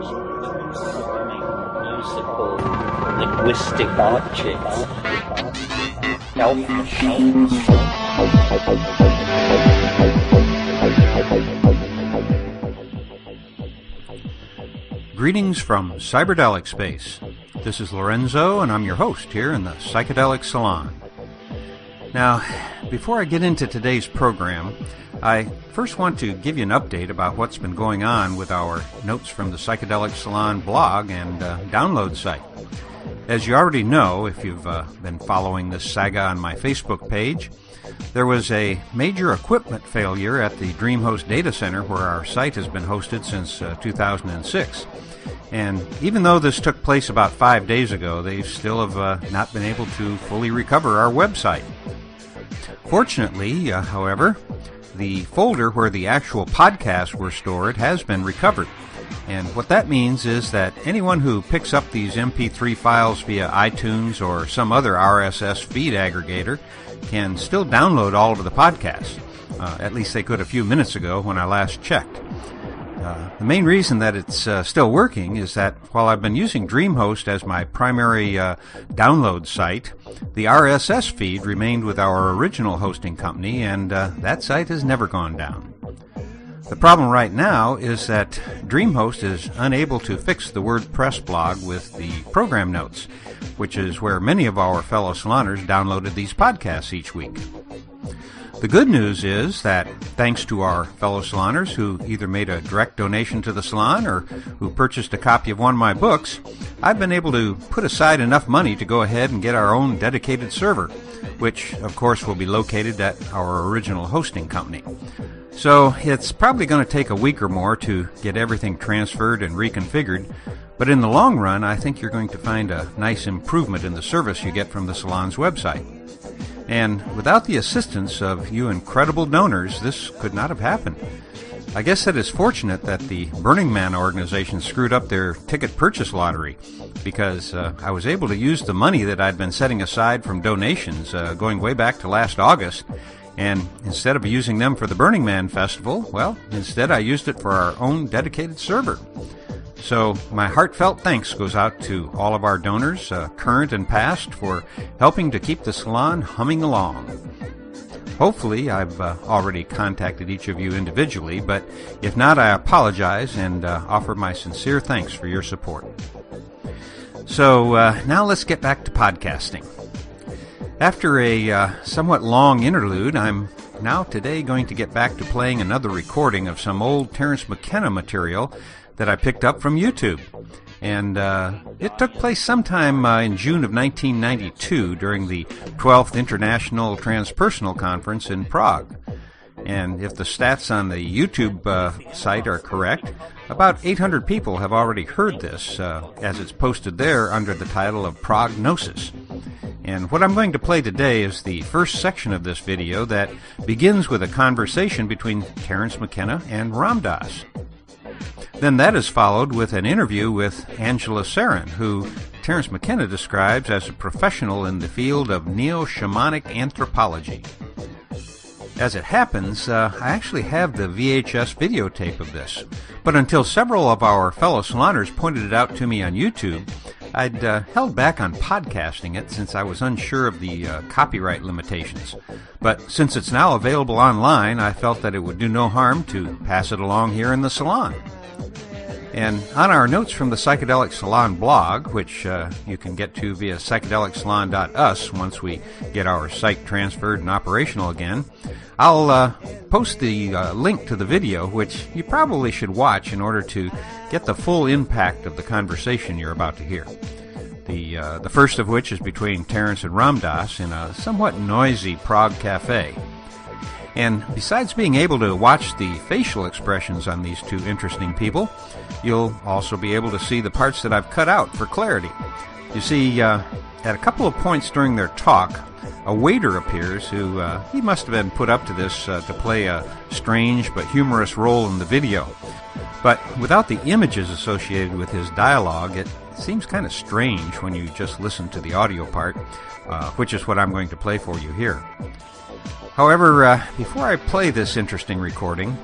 transforming musical linguistic objects, elf machines. Greetings from Cyberdelic Space. This is Lorenzo, and I'm your host here in the Psychedelic Salon. Now, before I get into today's program, I first want to give you an update about what's been going on with our Notes from the Psychedelic Salon blog and download site. As you already know, if you've been following this saga on my Facebook page, there was a major equipment failure at the DreamHost data center where our site has been hosted since 2006. And even though this took place about 5 days ago, they still have not been able to fully recover our website. Fortunately, however, the folder where the actual podcasts were stored has been recovered. And what that means is that anyone who picks up these MP3 files via iTunes or some other RSS feed aggregator can still download all of the podcasts. At least they could a few minutes ago when I last checked. The main reason that it's still working is that while I've been using DreamHost as my primary download site, the RSS feed remained with our original hosting company, and that site has never gone down. The problem right now is that DreamHost is unable to fix the WordPress blog with the program notes, which is where many of our fellow saloners downloaded these podcasts each week. The good news is that thanks to our fellow saloners who either made a direct donation to the salon or who purchased a copy of one of my books, I've been able to put aside enough money to go ahead and get our own dedicated server, which of course will be located at our original hosting company. So it's probably going to take a week or more to get everything transferred and reconfigured, but in the long run I think you're going to find a nice improvement in the service you get from the salon's website. And without the assistance of you incredible donors, this could not have happened. I guess that it's fortunate that the Burning Man organization screwed up their ticket purchase lottery, because I was able to use the money that I'd been setting aside from donations going way back to last August, and instead of using them for the Burning Man Festival, well, instead I used it for our own dedicated server. So my heartfelt thanks goes out to all of our donors, current and past, for helping to keep the salon humming along. Hopefully I've already contacted each of you individually, but if not, I apologize and offer my sincere thanks for your support. So now let's get back to podcasting. After a somewhat long interlude, I'm now today going to get back to playing another recording of some old Terence McKenna material that I picked up from YouTube. And it took place sometime in June of 1992 during the 12th International Transpersonal Conference in Prague. And if the stats on the YouTube site are correct, about 800 people have already heard this, as it's posted there under the title of Prognosis. And what I'm going to play today is the first section of this video that begins with a conversation between Terence McKenna and Ram Dass. Then that is followed with an interview with Angela Sarin, who Terence McKenna describes as a professional in the field of neo-shamanic anthropology. As it happens, I actually have the VHS videotape of this, but until several of our fellow saloners pointed it out to me on YouTube, I'd held back on podcasting it since I was unsure of the copyright limitations. But since it's now available online, I felt that it would do no harm to pass it along here in the salon. And on our Notes from the Psychedelic Salon blog, which you can get to via psychedelicsalon.us once we get our site transferred and operational again, I'll post the link to the video, which you probably should watch in order to get the full impact of the conversation you're about to hear. The first of which is between Terence and Ram Dass in a somewhat noisy Prague cafe. And besides being able to watch the facial expressions on these two interesting people, you'll also be able to see the parts that I've cut out for clarity. You see, at a couple of points during their talk, a waiter appears who, he must have been put up to this to play a strange but humorous role in the video. But without the images associated with his dialogue, it seems kind of strange when you just listen to the audio part, which is what I'm going to play for you here. However, before I play this interesting recording,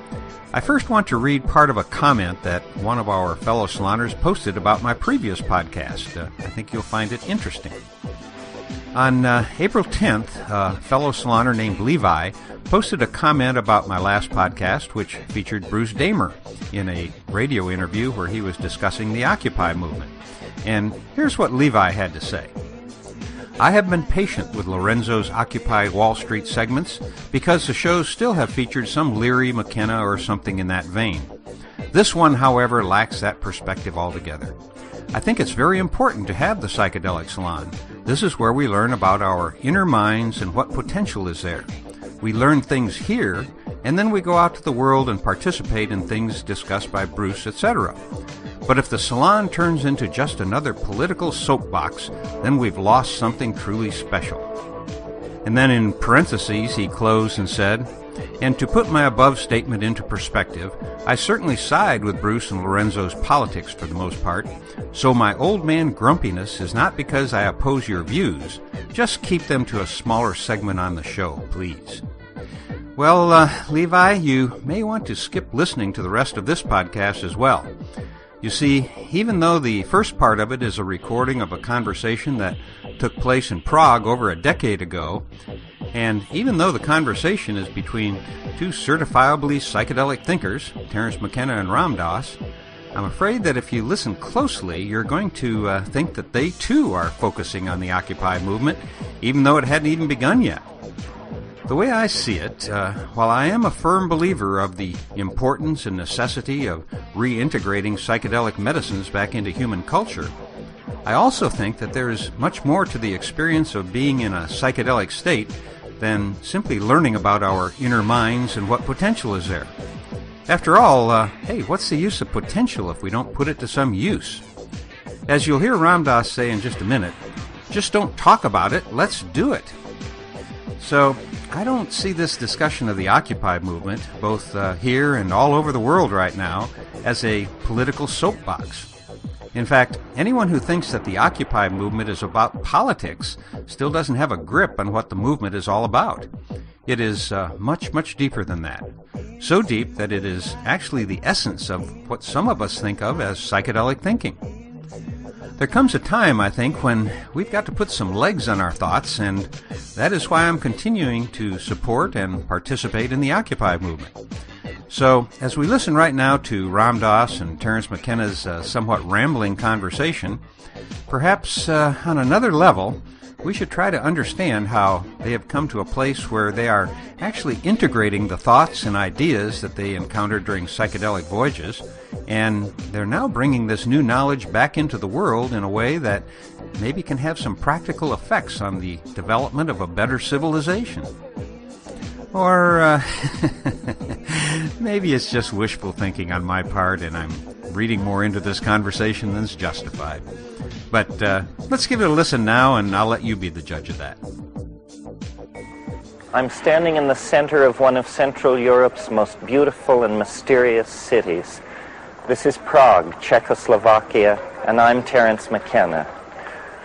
I first want to read part of a comment that one of our fellow saloners posted about my previous podcast. I think you'll find it interesting. On April 10th, a fellow saloner named Levi posted a comment about my last podcast, which featured Bruce Damer in a radio interview where he was discussing the Occupy movement. And here's what Levi had to say. I have been patient with Lorenzo's Occupy Wall Street segments because the shows still have featured some Leary, McKenna, or something in that vein. This one, however, lacks that perspective altogether. I think it's very important to have the Psychedelic Salon. This is where we learn about our inner minds and what potential is there. We learn things here, and then we go out to the world and participate in things discussed by Bruce, etc. But if the salon turns into just another political soapbox, then we've lost something truly special. And then in parentheses he closed and said, and to put my above statement into perspective, I certainly side with Bruce and Lorenzo's politics for the most part, so my old man grumpiness is not because I oppose your views. Just keep them to a smaller segment on the show, please. Well, Levi, you may want to skip listening to the rest of this podcast as well. You see, even though the first part of it is a recording of a conversation that took place in Prague over a decade ago, and even though the conversation is between two certifiably psychedelic thinkers, Terence, McKenna, and Ram Dass, I'm afraid that if you listen closely, you're going to think that they too are focusing on the Occupy movement, even though it hadn't even begun yet. The way I see it, while I am a firm believer of the importance and necessity of reintegrating psychedelic medicines back into human culture, I also think that there is much more to the experience of being in a psychedelic state than simply learning about our inner minds and what potential is there. After all, hey, what's the use of potential if we don't put it to some use? As you'll hear Ram Dass say in just a minute, just don't talk about it, let's do it. So, I don't see this discussion of the Occupy movement, both here and all over the world right now, as a political soapbox. In fact, anyone who thinks that the Occupy movement is about politics still doesn't have a grip on what the movement is all about. It is much, much deeper than that. So deep that it is actually the essence of what some of us think of as psychedelic thinking. There comes a time, I think, when we've got to put some legs on our thoughts, and that is why I'm continuing to support and participate in the Occupy movement. So, as we listen right now to Ram Dass and Terence McKenna's somewhat rambling conversation, perhaps on another level, we should try to understand how they have come to a place where they are actually integrating the thoughts and ideas that they encountered during psychedelic voyages, and they're now bringing this new knowledge back into the world in a way that maybe can have some practical effects on the development of a better civilization. Or maybe it's just wishful thinking on my part and I'm reading more into this conversation than's justified. But let's give it a listen now, and I'll let you be the judge of that. I'm standing in the center of one of Central Europe's most beautiful and mysterious cities. This is Prague, Czechoslovakia, and I'm Terence McKenna.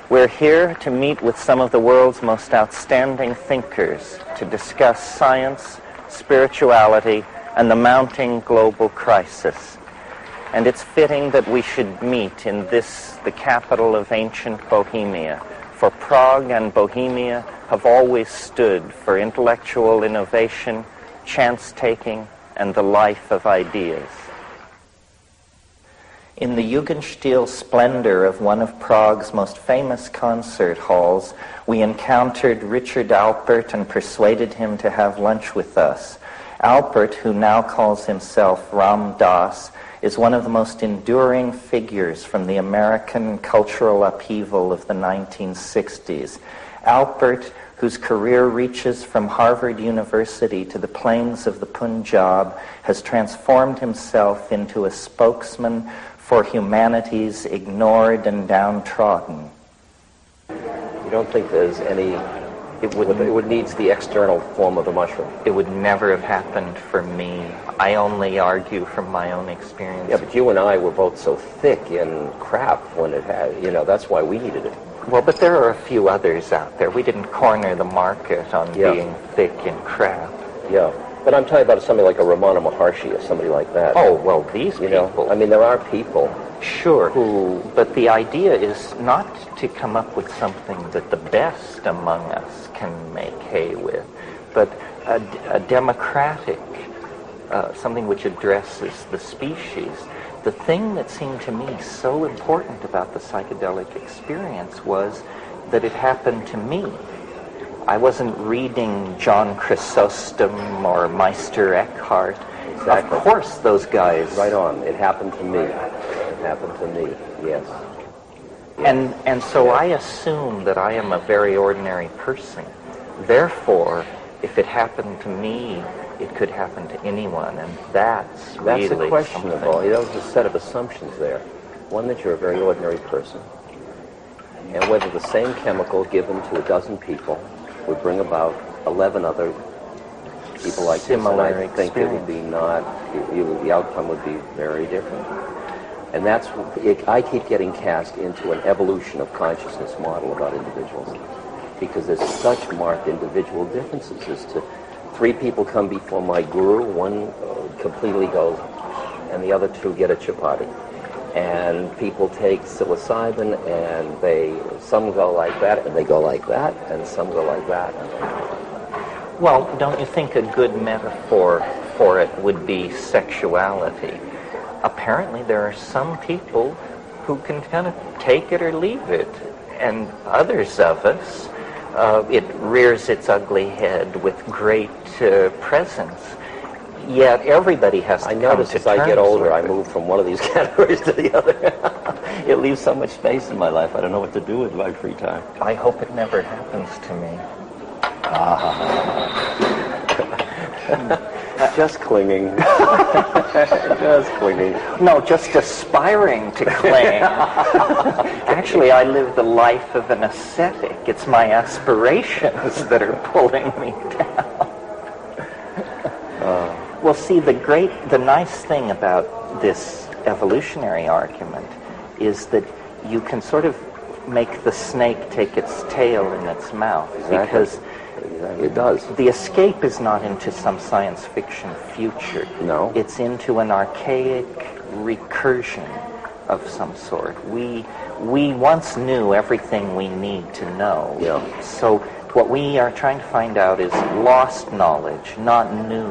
We're here to meet with some of the world's most outstanding thinkers to discuss science, spirituality, and the mounting global crisis. And it's fitting that we should meet in this, the capital of ancient Bohemia, for Prague and Bohemia have always stood for intellectual innovation, chance-taking, and the life of ideas. In the Jugendstil splendor of one of Prague's most famous concert halls, we encountered Richard Alpert and persuaded him to have lunch with us. Alpert, who now calls himself Ram Dass, is one of the most enduring figures from the American cultural upheaval of the 1960s. Alpert, whose career reaches from Harvard University to the plains of the Punjab, has transformed himself into a spokesman for humanity's ignored and downtrodden. You don't think there's any... It would needs the external form of the mushroom. It would never have happened for me. I only argue from my own experience. Yeah, but you and I were both so thick in crap when it had, that's why we needed it. Well, but there are a few others out there. We didn't corner the market on being thick and crap. Yeah. But I'm talking about somebody like a Ramana Maharshi or somebody like that. Oh, well, these people. I mean, there are people. Sure. But the idea is not to come up with something that the best among us can make hay with, but a democratic, something which addresses the species. The thing that seemed to me so important about the psychedelic experience was that it happened to me. I wasn't reading John Chrysostom or Meister Eckhart. Exactly. Of course, those guys. Right on. It happened to me. It happened to me. Yes. And so I assume that I am a very ordinary person. Therefore, if it happened to me, it could happen to anyone, and that's really a questionable. That was a set of assumptions there. One, that you're a very ordinary person, and whether the same chemical given to a dozen people would bring about 11 other people like similar this, and I think it would be the outcome would be very different. And that's, I keep getting cast into an evolution of consciousness model about individuals, because there's such marked individual differences as to 3 people come before my guru, one completely goes, and the other 2 get a chapati. And people take psilocybin, and some go like that, and they go like that, and some go like that. Well, don't you think a good metaphor for it would be sexuality? Apparently there are some people who can kind of take it or leave it, and others of us, it rears its ugly head with great presence. Yet everybody has to come to terms with it. I notice as I get older, I move from one of these categories to the other. It leaves so much space in my life. I don't know what to do with my free time. I hope it never happens to me. Just clinging. Just clinging. No, just aspiring to cling. Actually, I live the life of an ascetic. It's my aspirations that are pulling me down. Well, see, the nice thing about this evolutionary argument is that you can sort of make the snake take its tail in its mouth. Exactly. Because it does. The escape is not into some science fiction future. No. It's into an archaic recursion of some sort. We once knew everything we need to know. Yeah. So what we are trying to find out is lost knowledge, not new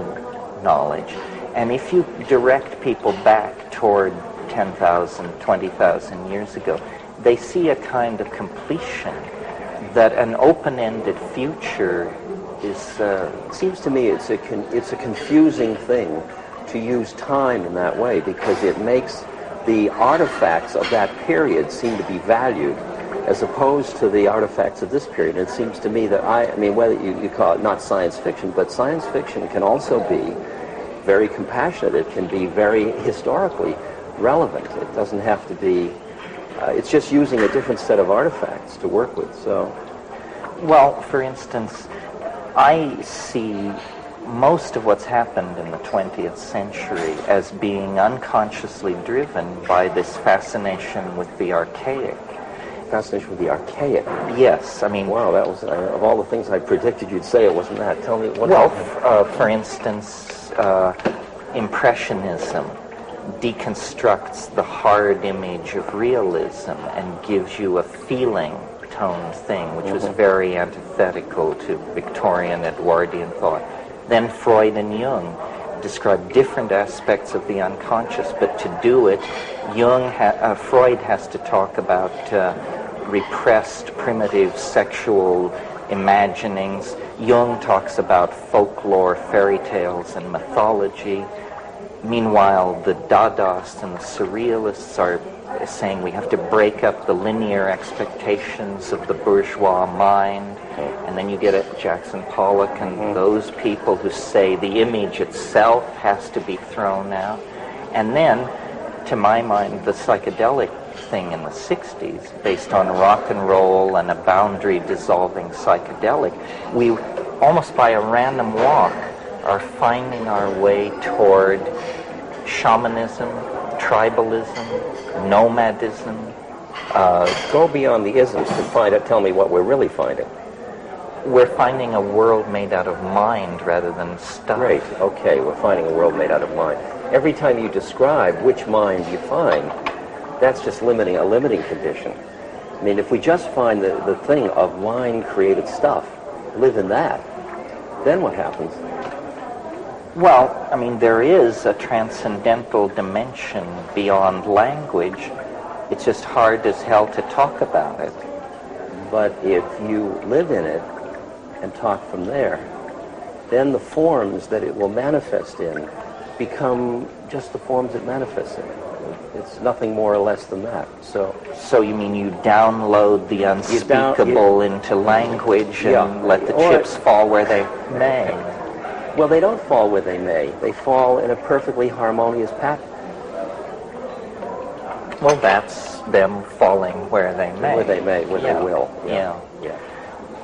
knowledge. And if you direct people back toward 10,000, 20,000 years ago, they see a kind of completion that an open-ended future is... It seems to me it's a confusing thing to use time in that way, because it makes the artifacts of that period seem to be valued as opposed to the artifacts of this period. And it seems to me that, I mean, whether you call it not science fiction, but science fiction can also be very compassionate. It can be very historically relevant. It doesn't have to be... it's just using a different set of artifacts to work with, so... Well, for instance, I see most of what's happened in the 20th century as being unconsciously driven by this fascination with the archaic. Fascination with the archaic? Yes, I mean... Wow, that was... of all the things I predicted you'd say, it wasn't that. Tell me what... Well, for instance, Impressionism deconstructs the hard image of realism and gives you a feeling-toned thing, which was very antithetical to Victorian Edwardian thought. Then Freud and Jung describe different aspects of the unconscious, but to do it, Freud has to talk about repressed, primitive sexual imaginings. Jung talks about folklore, fairy tales, and mythology. Meanwhile, the Dadaists and the Surrealists are saying we have to break up the linear expectations of the bourgeois mind. And then you get at Jackson Pollock and those people who say the image itself has to be thrown out. And then, to my mind, the psychedelic thing in the 60s, based on rock and roll and a boundary-dissolving psychedelic, we, almost by a random walk, are finding our way toward shamanism, tribalism, nomadism, Go beyond the isms to find out. Tell me what we're really finding. We're finding a world made out of mind rather than stuff. Great. Okay, we're finding a world made out of mind. Every time you describe which mind you find, that's just a limiting condition. I mean, if we just find the thing of mind-created stuff, live in that, then what happens? Well, I mean, there is a transcendental dimension beyond language. It's just hard as hell to talk about it. But if you live in it and talk from there, then the forms that it will manifest in become just the forms it manifests in. It's nothing more or less than that. So you mean you download the unspeakable into language and let the chips fall where they may? Well, they don't fall where they may. They fall in a perfectly harmonious pattern. Well, that's them falling where they may. Where they may, where they will. Yeah.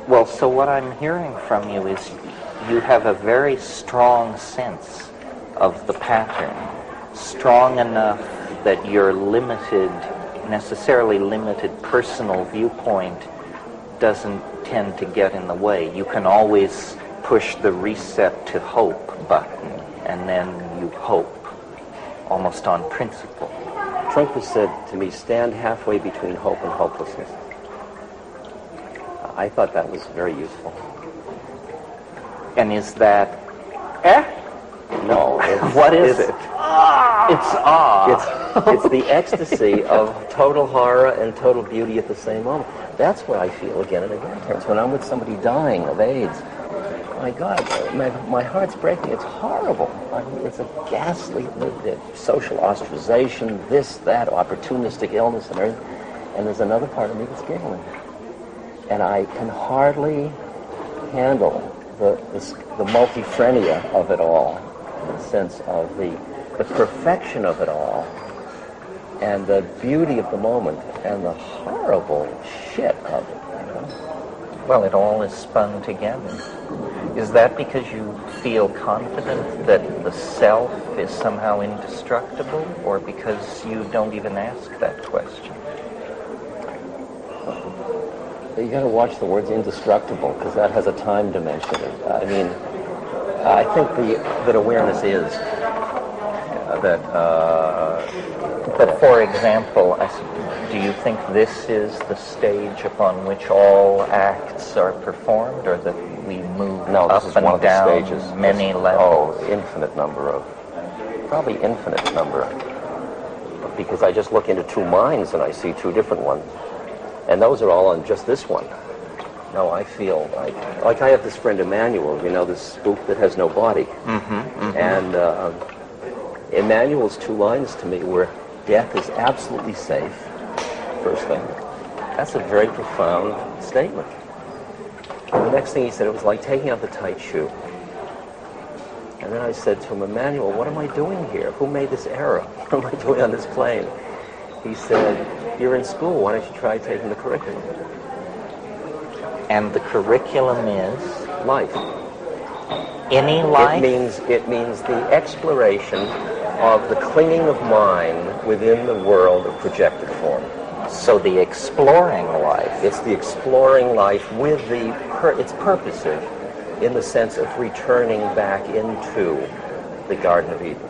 Well, so what I'm hearing from you is you have a very strong sense of the pattern, strong enough that your necessarily limited personal viewpoint doesn't tend to get in the way. You can always push the reset to hope button, and then you hope, almost on principle. Trungpa said to me, stand halfway between hope and hopelessness. I thought that was very useful. And is that... No. What is it? It's awe. It's the ecstasy of total horror and total beauty at the same moment. That's what I feel again and again, Terence. When I'm with somebody dying of AIDS, my God, my heart's breaking. It's horrible. It's a ghastly social ostracization, this, that, opportunistic illness and everything. And there's another part of me that's giggling. And I can hardly handle the multifrenia of it all, in the sense of the perfection of it all, and the beauty of the moment, and the horrible shit of it. You know? Well, it all is spun together. Is that because you feel confident that the self is somehow indestructible, or because you don't even ask that question? You got to watch the words indestructible, because that has a time dimension. I mean, I think that awareness is But for example, do you think this is the stage upon which all acts are performed, or that we move up and down stages. many levels? Oh, probably infinite number. Because I just look into two minds and I see two different ones. And those are all on just this one. No, I feel like I have this friend Emmanuel, you know, this spook that has no body. And Emmanuel's two lines to me were, death is absolutely safe, first thing. That's a very profound statement. And the next thing he said, it was like taking out the tight shoe. And then I said to him, Emmanuel, what am I doing here? Who made this error? What am I doing on this plane? He said, you're in school, why don't you try taking the curriculum? And the curriculum is? Life. Any life? It means the exploration of the clinging of mind within the world of projected form. So the exploring life. It's the exploring life with it's purposive in the sense of returning back into the Garden of Eden.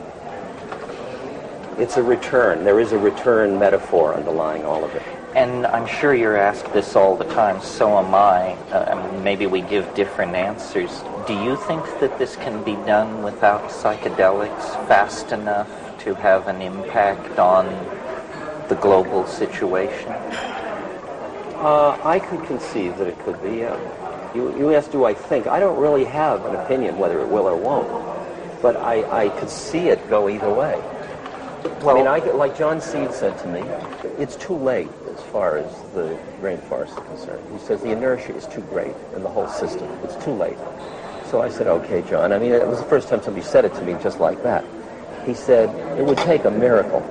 It's a return. There is a return metaphor underlying all of it. And I'm sure you're asked this all the time, so am I. Maybe we give different answers. Do you think that this can be done without psychedelics fast enough to have an impact on the global situation? I could conceive that it could be. You asked, do I think? I don't really have an opinion whether it will or won't. But I could see it go either way. Well, I mean, like John Seed said to me, it's too late as far as the rainforest is concerned. He says the inertia is too great in the whole system. It's too late. So I said, okay, John. I mean, it was the first time somebody said it to me just like that. He said, it would take a miracle.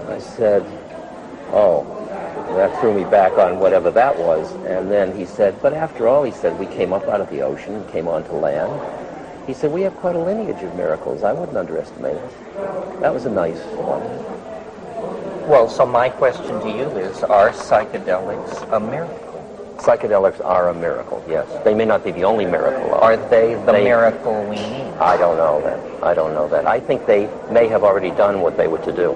I said, oh, that threw me back on whatever that was. And then he said, but after all, he said, we came up out of the ocean and came onto land. He said, we have quite a lineage of miracles. I wouldn't underestimate it. That was a nice one. Well, so my question to you is, are psychedelics a miracle? Psychedelics are a miracle, yes. They may not be the only miracle. Are they the miracle we need? I don't know that. I don't know that. I think they may have already done what they were to do.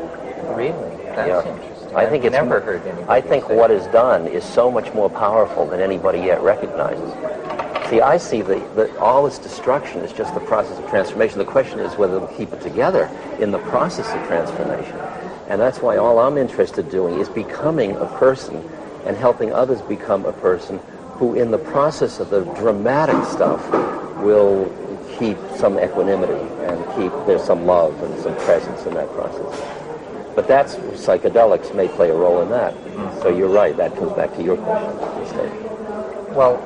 Really? That's interesting. I think I've never heard anybody I think say what is done is so much more powerful than anybody yet recognizes. See, I see that all this destruction is just the process of transformation. The question is whether we'll keep it together in the process of transformation. And that's why all I'm interested in doing is becoming a person and helping others become a person who, in the process of the dramatic stuff, will keep some equanimity and there's some love and some presence in that process. But psychedelics may play a role in that. So you're right, that comes back to your question. Well,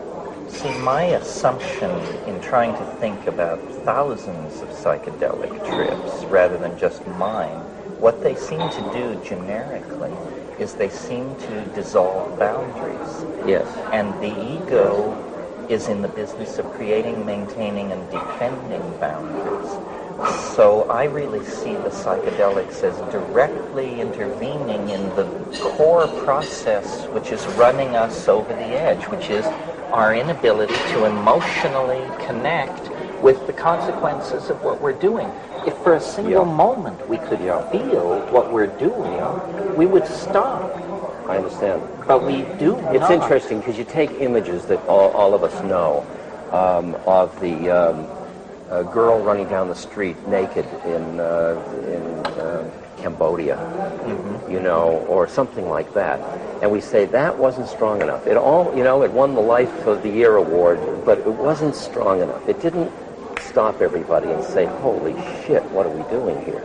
see, my assumption in trying to think about thousands of psychedelic trips rather than just mine, what they seem to do generically is they seem to dissolve boundaries. Yes. And the ego is in the business of creating, maintaining, and defending boundaries. So I really see the psychedelics as directly intervening in the core process which is running us over the edge, which is our inability to emotionally connect with the consequences of what we're doing. If for a single moment we could feel what we're doing, we would stop. I understand. But we do not. It's interesting because you take images that all of us know of the girl running down the street naked in Cambodia, or something like that. And we say that wasn't strong enough. It won the Life of the Year award, but it wasn't strong enough. It didn't stop everybody and say, holy shit, what are we doing here?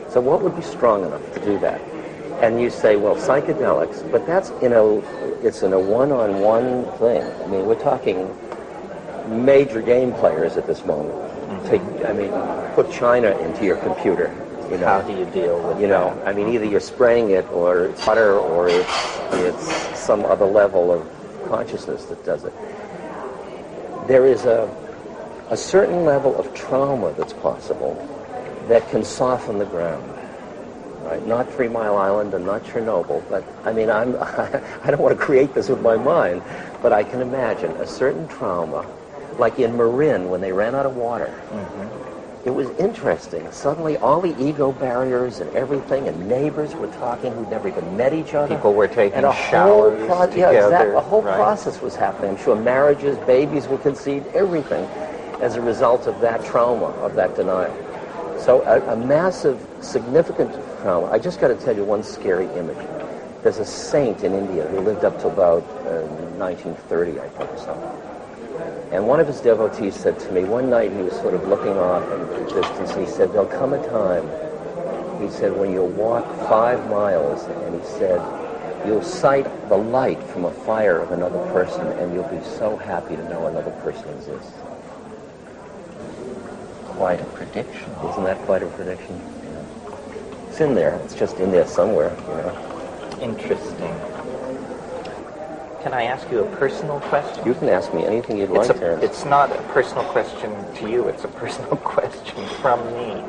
So what would be strong enough to do that? And you say, well, psychedelics, but it's in a one-on-one thing. I mean, we're talking major game players at this moment. Put China into your computer. How do you deal with that? I mean, either you're spraying it, or it's butter, or it's some other level of consciousness that does it. There is a certain level of trauma that's possible that can soften the ground. Right? Not 3 Mile Island and not Chernobyl, but I mean, I don't want to create this with my mind, but I can imagine a certain trauma, like in Marin when they ran out of water. It was interesting. Suddenly all the ego barriers and everything, and neighbors were talking who'd never even met each other. People were taking and showers together. A whole process was happening. I'm sure marriages, babies were conceived, everything as a result of that trauma, of that denial. So a massive, significant trauma. I just got to tell you one scary image. There's a saint in India who lived up to about 1930, I think, or something. And one of his devotees said to me, one night he was sort of looking off in the distance, and he said, there'll come a time, he said, when you'll walk 5 miles, and he said, you'll sight the light from a fire of another person, and you'll be so happy to know another person exists. Quite a prediction. Isn't that quite a prediction? Yeah. It's in there. It's just in there somewhere, Interesting. Can I ask you a personal question? You can ask me anything you'd like, Terence. It's not a personal question to you. It's a personal question from me.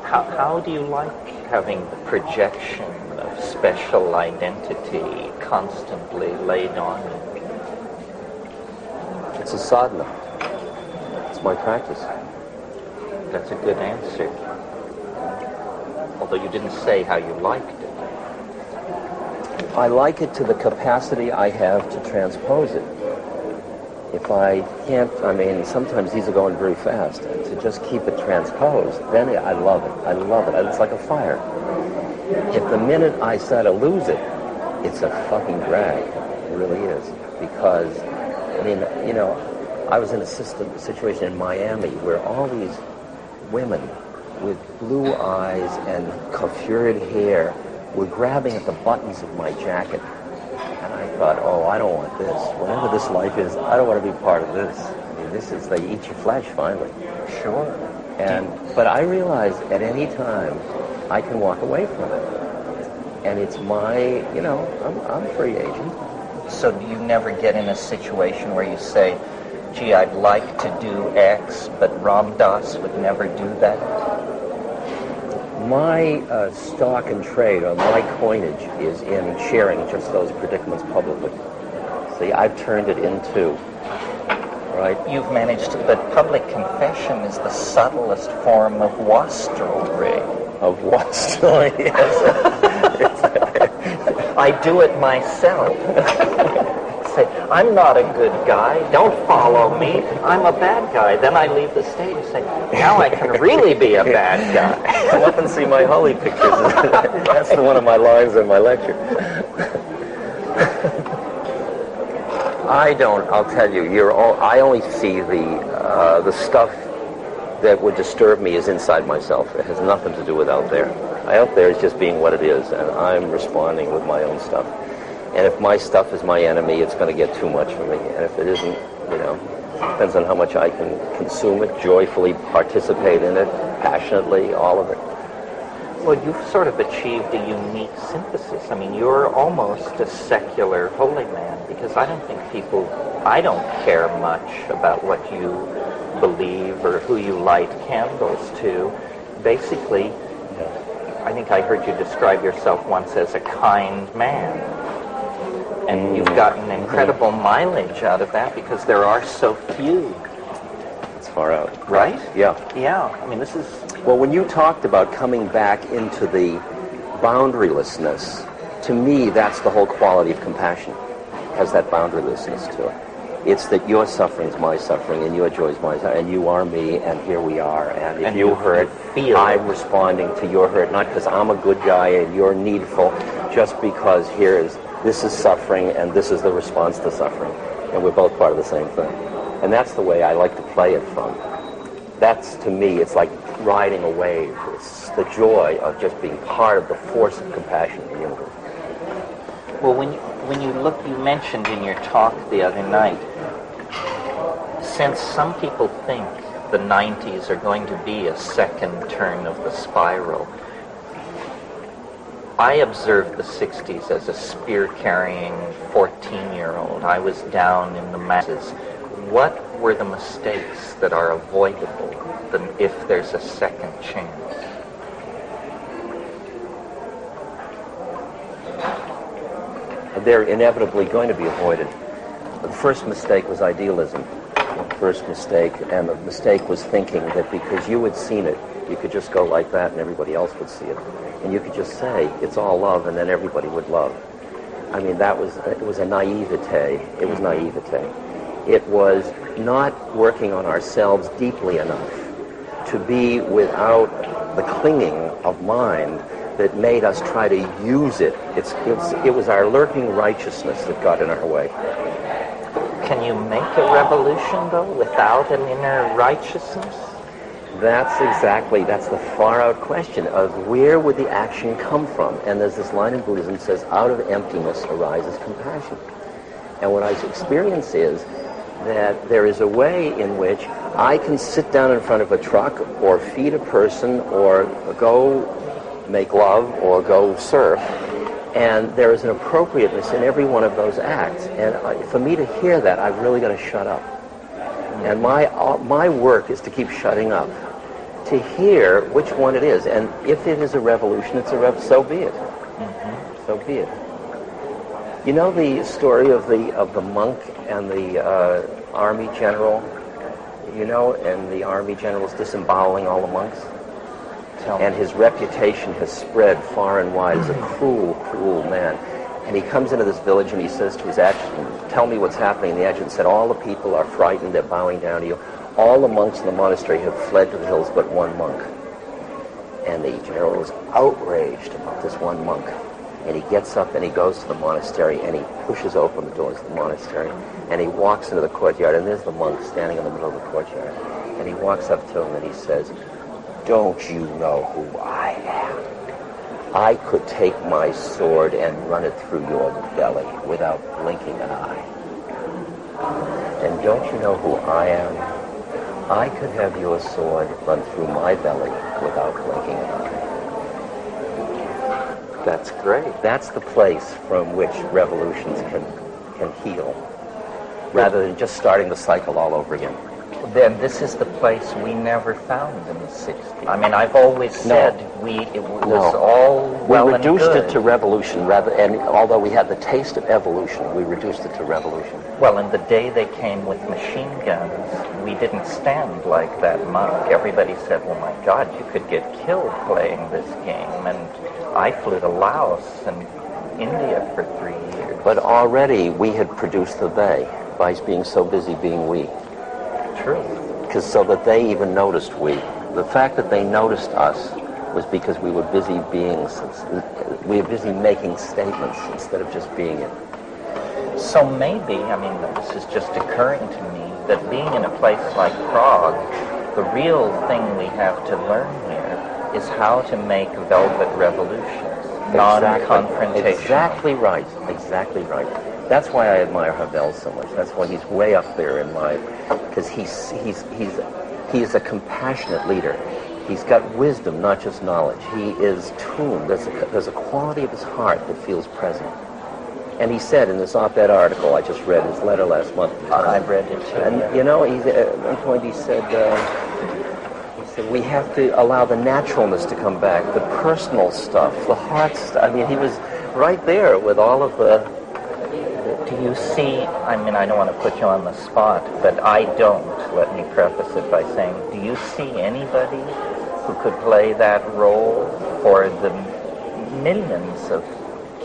How do you like having the projection of special identity constantly laid on you? It's a sadhana. It's my practice. That's a good answer. Although you didn't say how you liked it. I like it to the capacity I have to transpose it. If I can't, sometimes these are going very fast, and to just keep it transposed, then I love it. I love it. It's like a fire. If the minute I start to lose it, it's a fucking drag. It really is. Because, I was in a situation in Miami where all these women with blue eyes and coiffured hair were grabbing at the buttons of my jacket. And I thought, I don't want this. Whatever this life is, I don't want to be part of this. They eat your flesh, finally. Sure. But I realize at any time, I can walk away from it. And it's my, I'm a free agent. So do you never get in a situation where you say, gee, I'd like to do X, but Ram Dass would never do that? My stock and trade, or my coinage, is in sharing just those predicaments publicly. See, I've turned it into, right? You've managed to, but public confession is the subtlest form of wastrelry. Of wastrel, yes. I do it myself. Say, I'm not a good guy. Don't follow me. I'm a bad guy. Then I leave the stage and say, now I can really be a bad guy. Come up and see my holy pictures. That's one of my lines in my lecture. I'll tell you, I only see the stuff that would disturb me is inside myself. It has nothing to do with out there. Out there is just being what it is, and I'm responding with my own stuff. And if my stuff is my enemy, it's going to get too much for me. And if it isn't, depends on how much I can consume it, joyfully participate in it, passionately, all of it. Well, you've sort of achieved a unique synthesis. I mean, you're almost a secular holy man, because I don't care much about what you believe or who you light candles to. Basically, I think I heard you describe yourself once as a kind man. And you've gotten incredible mileage out of that because there are so few. It's far out. Right? Yeah. Yeah. I mean, this is... Well, when you talked about coming back into the boundarylessness, to me, that's the whole quality of compassion. It has that boundarylessness to it. It's that your suffering is my suffering, and your joy is my joy, and you are me, and here we are. And if you hurt, I'm responding to your hurt, not because I'm a good guy and you're needful, just because this is suffering, and this is the response to suffering, and we're both part of the same thing. And that's the way I like to play it from. That's, to me, it's like riding a wave. It's the joy of just being part of the force of compassion in the universe. Well, when you look, you mentioned in your talk the other night, since some people think the 90s are going to be a second turn of the spiral, I observed the 60s as a spear-carrying 14-year-old. I was down in the masses. What were the mistakes that are avoidable if there's a second chance? They're inevitably going to be avoided. The first mistake was idealism. The first mistake, and the mistake was thinking that because you had seen it, you could just go like that and everybody else would see it. And you could just say, it's all love, and then everybody would love. I mean, it was a naivete. It was naivete. It was not working on ourselves deeply enough to be without the clinging of mind that made us try to use it. It was our lurking righteousness that got in our way. Can you make a revolution, though, without an inner righteousness? That's the far-out question of where would the action come from? And there's this line in Buddhism that says, out of emptiness arises compassion. And what I experience is that there is a way in which I can sit down in front of a truck or feed a person or go make love or go surf, and there is an appropriateness in every one of those acts. And for me to hear that, I've really got to shut up. And my work is to keep shutting up, to hear which one it is. And if it is a revolution, so be it. Mm-hmm. So be it. You know the story of the monk and the army general? And the army general's disemboweling all the monks? And his reputation has spread far and wide as a cruel, cruel man. And he comes into this village and he says to his adjutant, tell me what's happening. And the adjutant said, all the people are frightened, they're bowing down to you. All the monks in the monastery have fled to the hills but one monk. And the general was outraged about this one monk. And he gets up and he goes to the monastery and he pushes open the doors of the monastery. And he walks into the courtyard, and there's the monk standing in the middle of the courtyard. And he walks up to him and he says, don't you know who I am? I could take my sword and run it through your belly without blinking an eye. And don't you know who I am? I could have your sword run through my belly without blinking an eye. That's great. That's the place from which revolutions can heal, rather than just starting the cycle all over again. then this is the place we never found in the 60s. I mean, I've always said it was all well and good. We reduced it to revolution, and although we had the taste of evolution, we reduced it to revolution. Well, in the day they came with machine guns, we didn't stand like that monk. Everybody said, "Oh my God, you could get killed playing this game." And I flew to Laos and India for 3 years. But already we had produced the they by being so busy being we. True. Because so that they even noticed we. The fact that they noticed us was because we were busy beings. We were busy making statements instead of just being it. So maybe, I mean, this is just occurring to me, that being in a place like Prague, the real thing we have to learn here is how to make velvet revolutions, non-confrontational. Exactly right. Exactly right. That's why I admire Havel so much. That's why he's way up there in my, because he's a compassionate leader. He's got wisdom, not just knowledge. He is tuned. There's a quality of his heart that feels present. And he said in this op-ed article, I just read his letter last month. I've read it too. And you know, at one point he said, we have to allow the naturalness to come back, the personal stuff, the heart stuff. I mean, he was right there with all of the. Do you see, I mean, I don't want to put you on the spot, but I don't, let me preface it by saying, do you see anybody who could play that role for the millions of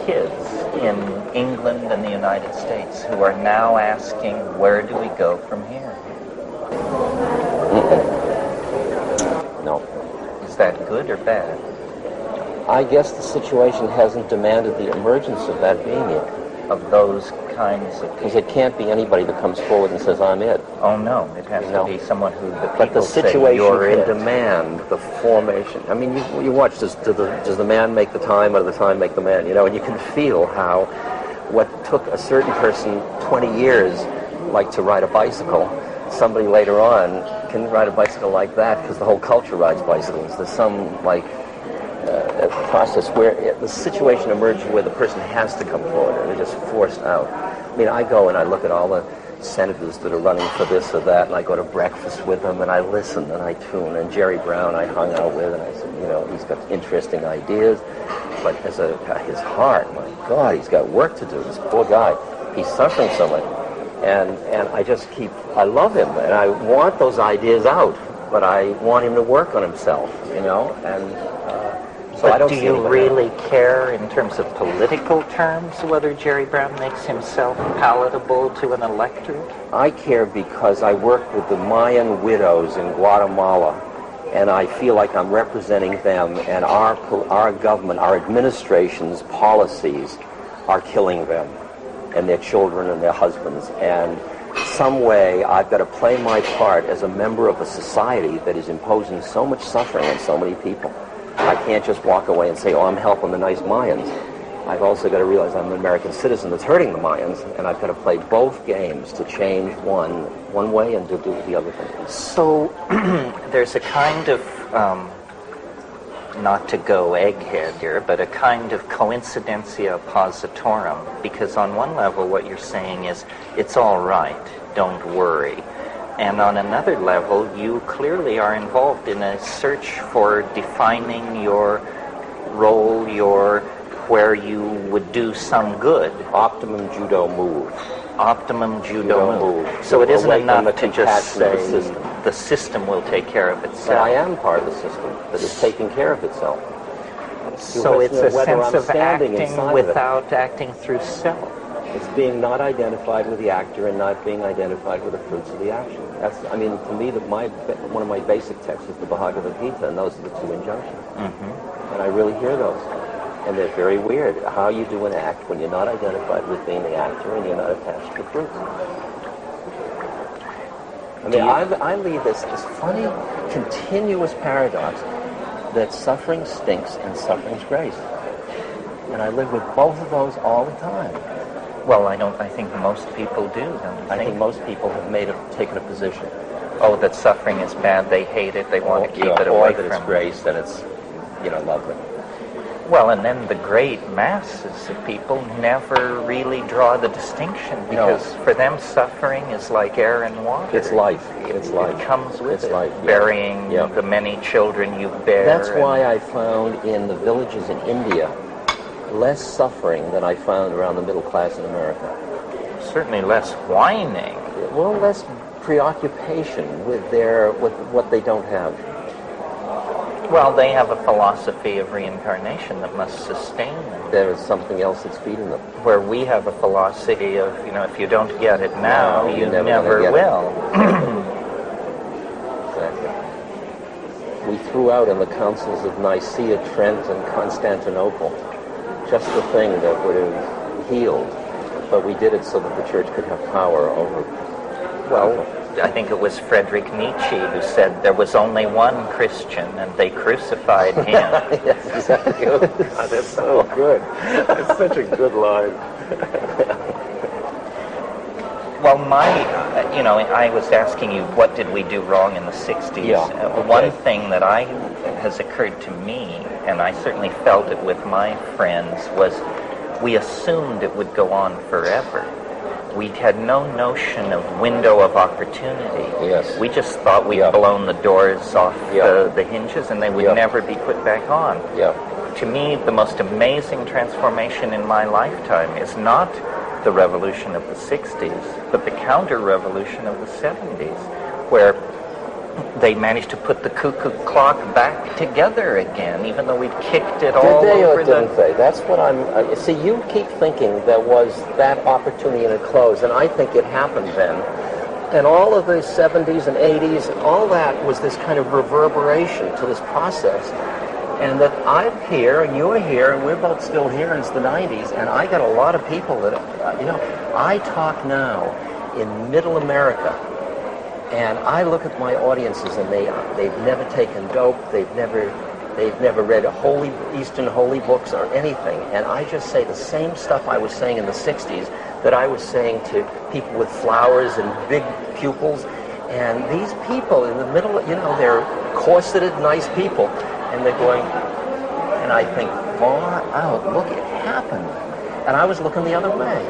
kids in England and the United States who are now asking, where do we go from here? No. Is that good or bad? I guess the situation hasn't demanded the emergence of that being it. Of those kinds of... Because it can't be anybody that comes forward and says, I'm it. Oh, no. It has to be someone who the people But the situation say, can demand the formation. I mean, you watch, does the man make the time or does the time make the man? You know, and you can feel how what took a certain person 20 years, like to ride a bicycle, somebody later on can ride a bicycle like that because the whole culture rides bicycles. There's some, like, a process where the situation emerges where the person has to come forward and they're just forced out. I mean, I go and I look at all the senators that are running for this or that, and I go to breakfast with them and I listen and I tune. And Jerry Brown I hung out with, and I said, you know, he's got interesting ideas, but as his heart, my God, he's got work to do. This poor guy, he's suffering so much. And I love him, and I want those ideas out, but I want him to work on himself, you know, and so I don't do you really care in terms of political terms whether Jerry Brown makes himself palatable to an electorate? I care because I work with the Mayan widows in Guatemala, and I feel like I'm representing them, and our government, our administration's policies are killing them and their children and their husbands. And some way I've got to play my part as a member of a society that is imposing so much suffering on so many people. I can't just walk away and say, oh, I'm helping the nice Mayans. I've also got to realize I'm an American citizen that's hurting the Mayans, and I've got to play both games to change one way and to do the other thing. So there's a kind of, not to go egghead here, but a kind of coincidentia positorum, because on one level what you're saying is, it's all right, don't worry. And on another level, you clearly are involved in a search for defining your role, where you would do some good. Optimum judo move. Optimum judo move. So it isn't enough to just say the system will take care of itself. But I am part of the system that is taking care of itself. So it's a sense of acting without acting through self. It's being not identified with the actor and not being identified with the fruits of the action. To me, one of my basic texts is the Bhagavad Gita, and those are the two injunctions. Mm-hmm. And I really hear those. And they're very weird. How you do an act when you're not identified with being the actor and you're not attached to the fruits. I lead this funny, continuous paradox that suffering stinks and suffering's grace. And I live with both of those all the time. Well, I think most people do, don't you think? I think most people have taken a position. Oh, that suffering is bad, they hate it, they want to keep it away from it. Or that it's grace and it's, lovely. Well, and then the great masses of people never really draw the distinction, because for them suffering is like air and water. It's life. It's life. It comes with it's it. Life. Burying the many children you bear. That's why I found in the villages in India less suffering than I found around the middle class in America. Certainly less whining. Well, less preoccupation with what they don't have. Well, they have a philosophy of reincarnation that must sustain them. There is something else that's feeding them. Where we have a philosophy of, if you don't get it now, you never will. Exactly. We threw out in the councils of Nicaea, Trent, and Constantinople just the thing that would have healed, but we did it so that the church could have power over. Well, I think it was Friedrich Nietzsche who said there was only one Christian and they crucified him. Yes, exactly. Oh, God, that's so good. That's such a good line. Well, I was asking you, what did we do wrong in the 60s? Yeah, okay. One thing that has occurred to me, and I certainly felt it with my friends, was we assumed it would go on forever. We had no notion of window of opportunity. Yes. We just thought we'd blown the doors off the hinges and they would never be put back on. Yeah. To me, the most amazing transformation in my lifetime is not the revolution of the 60s, but the counter-revolution of the 70s, where they managed to put the cuckoo clock back together again, even though we'd kicked it all Did they over or didn't they? That's what I'm... see, you keep thinking there was that opportunity and it closed, and I think it happened then. And all of the 70s and 80s, and all that was this kind of reverberation to this process. And that I'm here, and you're here, and we're both still here, and it's the 90s, and I got a lot of people that, I talk now in middle America, and I look at my audiences, and they've never taken dope, they've never read Eastern holy books or anything, and I just say the same stuff I was saying in the 60s that I was saying to people with flowers and big pupils, and these people in the middle, they're corseted, nice people, and they're going, and I think, far out, look, it happened. And I was looking the other way.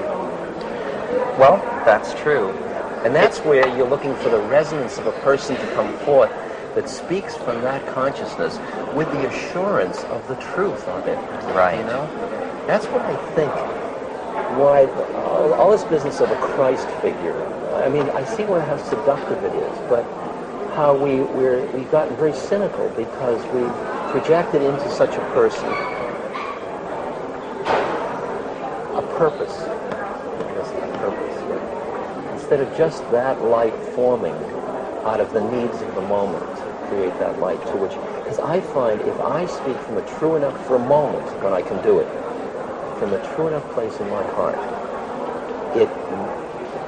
Well, that's true. And that's where you're looking for the resonance of a person to come forth that speaks from that consciousness with the assurance of the truth of it. Right. That's what I think, why all this business of a Christ figure, I mean, I see how seductive it is, but how we've gotten very cynical because we've projected into such a person a purpose. Instead of just that light forming out of the needs of the moment to create that light to which, because I find if I speak from a true enough, for a moment when I can do it, from a true enough place in my heart,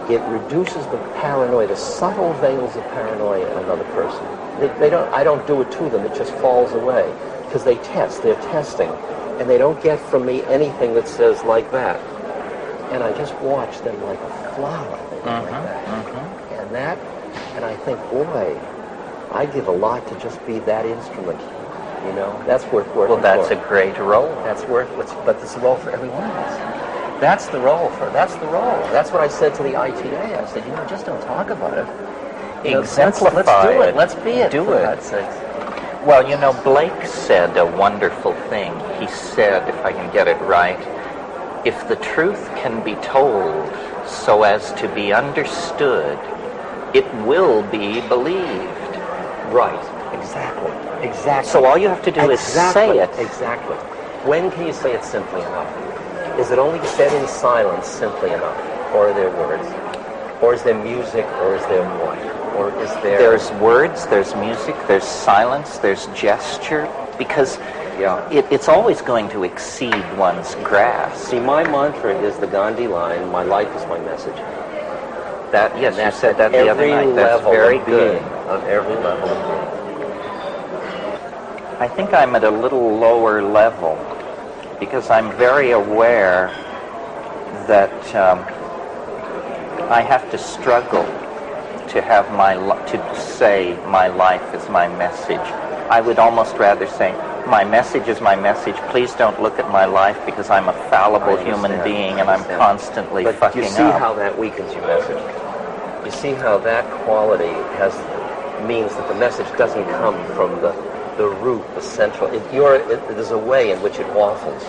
it reduces the paranoia, the subtle veils of paranoia in another person. I don't do it to them, it just falls away. Because they're testing, and they don't get from me anything that says like that. And I just watch them like a flower, like that. And I think, boy, I give a lot to just be that instrument. That's worth working Well, that's for. a great role. That's but it's a role for every one of us. That's the role. That's what I said to the ITA. I said, just don't talk about it. Exemplify let's do it. it. Let's be it. Do for it. God's sakes. Well, Blake said a wonderful thing. He said, if I can get it right, if the truth can be told so as to be understood, it will be believed. Right. Exactly. So all you have to do is say it. Exactly. When can you say it simply enough? Is it only said in silence simply enough? Or are there words? Or is there music? Or is there what? Or is there... There's words, there's music, there's silence, there's gesture, because it's always going to exceed one's grasp. See, my mantra is the Gandhi line, my life is my message. Yes, you said that the other night. That's very good. Of every level of being. I think I'm at a little lower level because I'm very aware that I have to struggle to have to say my life is my message. I would almost rather say my message is my message. Please don't look at my life because I'm a fallible human being and I'm constantly but fucking you see up. how that weakens your message. You see how that quality means that the message doesn't come from the root, the central. There's a way in which it waffles.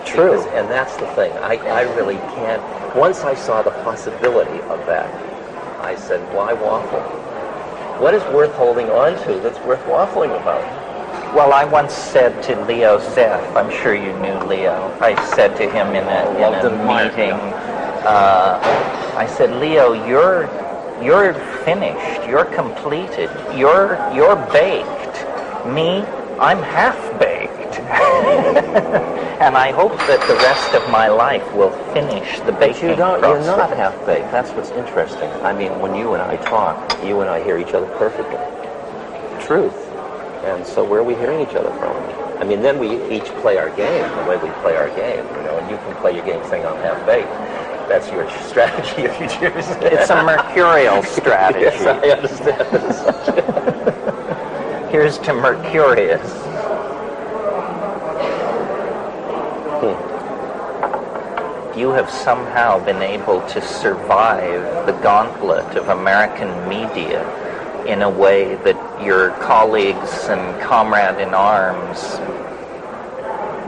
True. And that's the thing. I really can't. Once I saw the possibility of that, I said, why waffle? What is worth holding on to that's worth waffling about? Well, I once said to Leo Zeff, I'm sure you knew Leo, I said to him in a meeting, I said, Leo, you're finished, you're completed, you're baked. Me, I'm half-baked. And I hope that the rest of my life will finish the baking process. You're not half-baked. That's what's interesting. I mean, when you and I talk, you and I hear each other perfectly. Truth. And so where are we hearing each other from? I mean, then we each play our game the way we play our game, and you can play your game saying I'm half-baked. That's your strategy if you choose. It's a mercurial strategy. Yes, I understand that as such. Here's to Mercurius. You have somehow been able to survive the gauntlet of American media in a way that your colleagues and comrade in arms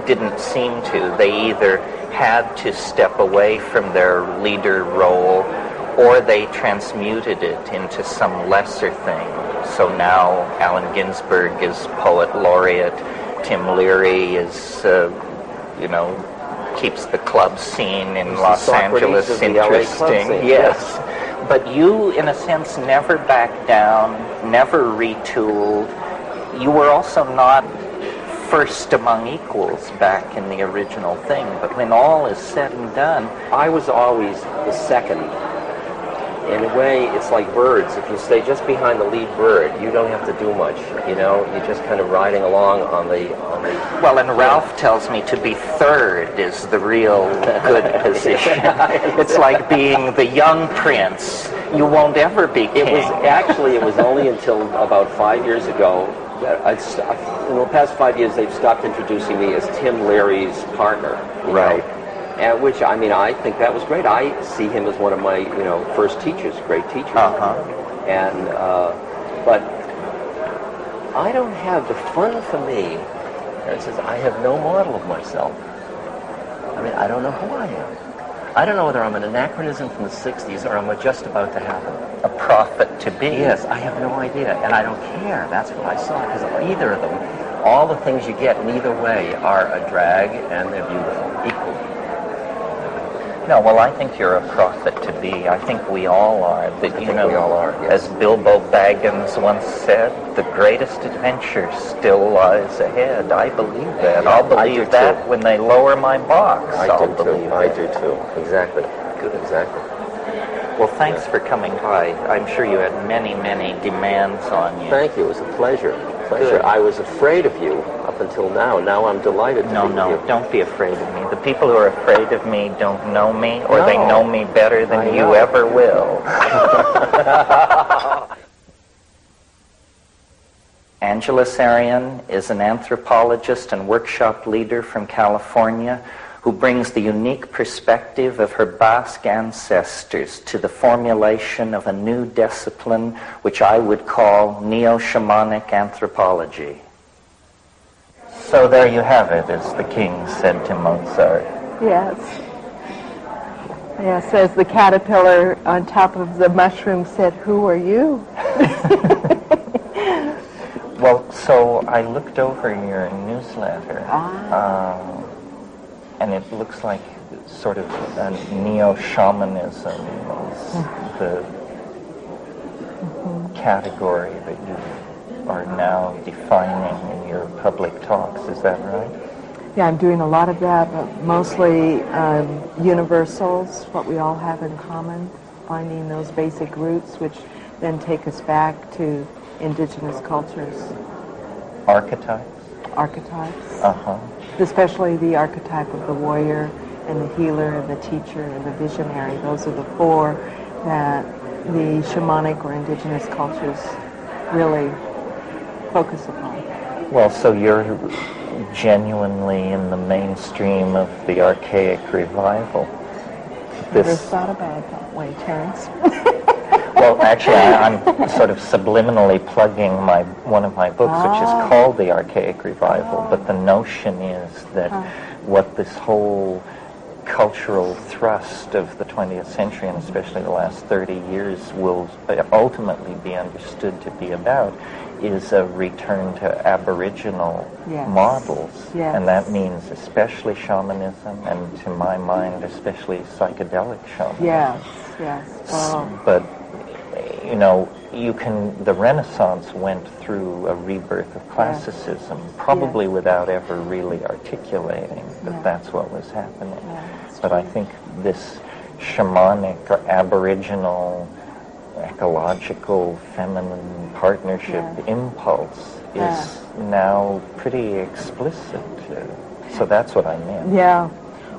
didn't seem to. They either had to step away from their leader role or they transmuted it into some lesser thing. So now Allen Ginsberg is poet laureate, Tim Leary is, keeps the club scene in Los Angeles interesting. Yes. But you, in a sense, never backed down, never retooled. You were also not first among equals back in the original thing. But when all is said and done, I was always the second. In a way, it's like birds. If you stay just behind the lead bird, you don't have to do much. You're just kind of riding along on the. Well, and Ralph tells me to be third is the real good position. It's like being the young prince. You won't ever be king. It was only until about 5 years ago. In the past 5 years, they've stopped introducing me as Tim Leary's partner. Right. And which, I think that was great. I see him as one of my, first teachers, great teachers. And, but I don't have the fun for me. Terence says, I have no model of myself. I don't know who I am. I don't know whether I'm an anachronism from the 60s or I'm just about to happen. A prophet to be. Yes, I have no idea. And I don't care. That's what I saw. Because either of them, all the things you get in either way are a drag and they're beautiful, equally. No, well, I think you're a prophet to be. I think we all are. We all are, yes. As Bilbo Baggins once said, the greatest adventure still lies ahead. I believe that. Yeah, I'll believe that when they lower my box. I do too. Exactly. Good. Exactly. Well, thanks for coming by. I'm sure you had many, many demands on you. Thank you. It was a pleasure. Good. I was afraid of you up until now. Now I'm delighted to be with you. Don't be afraid of me. The people who are afraid of me don't know me, or they know me better than you ever will. Angela Sarian is an anthropologist and workshop leader from California who brings the unique perspective of her Basque ancestors to the formulation of a new discipline which I would call neo-shamanic anthropology. So there you have it, as the king said to Mozart. Yes. Yes, as the caterpillar on top of the mushroom said, "Who are you?" Well, so I looked over your newsletter, and it looks like sort of a neo-shamanism is the category that you are now defining in your public talks. Is that right? Yeah, I'm doing a lot of that, but mostly universals, what we all have in common, finding those basic roots, which then take us back to indigenous cultures. Archetypes? Archetypes. especially the archetype of the warrior and the healer and the teacher and the visionary. Those are the four that the shamanic or indigenous cultures really focus upon. Well, so you're genuinely in the mainstream of the archaic revival. Never thought about it that way, Terence. Well, actually, I'm sort of subliminally plugging one of my books, which is called The Archaic Revival. But the notion is that what this whole cultural thrust of the 20th century, and especially the last 30 years, will ultimately be understood to be about is a return to Aboriginal models. Yes. And that means especially shamanism, and to my mind, especially psychedelic shamanism. Yes, yes. Oh. But you know, the Renaissance went through a rebirth of classicism, probably without ever really articulating that that's what was happening. But I think this shamanic or Aboriginal ecological feminine partnership impulse is now pretty explicit. So that's what I meant. Yeah.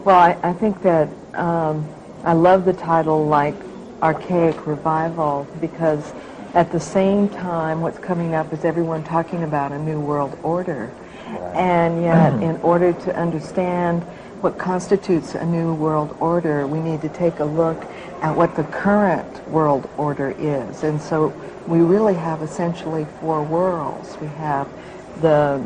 Well, I think that I love the title, like, Archaic Revival, because at the same time what's coming up is everyone talking about a new world order. Right. And yet in order to understand what constitutes a new world order, we need to take a look at what the current world order is. And so we really have essentially four worlds. We have the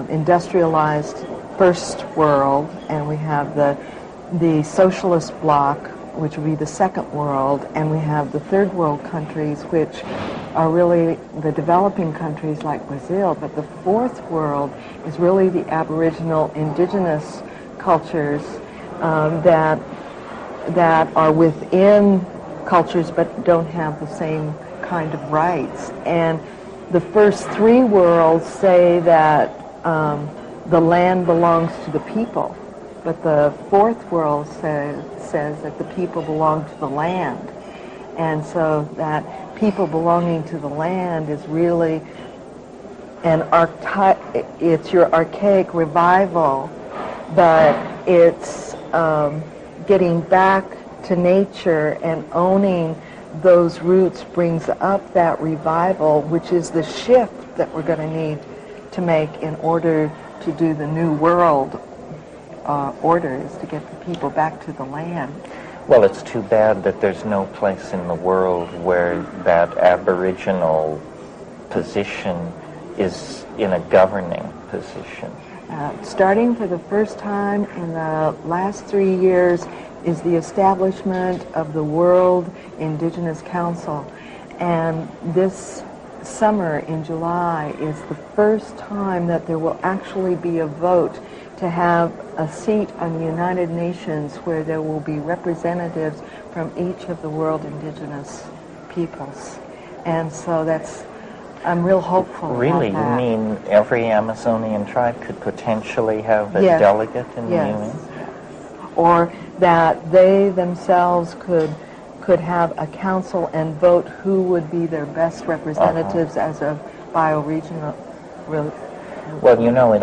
industrialized first world, and we have the socialist bloc, which would be the second world, and we have the third world countries, which are really the developing countries like Brazil. But the fourth world is really the Aboriginal indigenous cultures that are within cultures but don't have the same kind of rights. And the first three worlds say that the land belongs to the people, but the fourth world says that the people belong to the land. And so that people belonging to the land is really it's your archaic revival, but it's getting back to nature and owning those roots brings up that revival, which is the shift that we're going to need to make in order to do the new world order, is to get the people back to the land. Well, it's too bad that there's no place in the world where that Aboriginal position is in a governing position. Starting for the first time in the last 3 years is the establishment of the World Indigenous Council. And this summer in July is the first time that there will actually be a vote to have a seat on the United Nations where there will be representatives from each of the world indigenous peoples. And so I'm real hopeful. Really? About that. You mean every Amazonian tribe could potentially have a delegate in the UN? Or that they themselves could have a council and vote who would be their best representatives as a bioregional. Well, you know,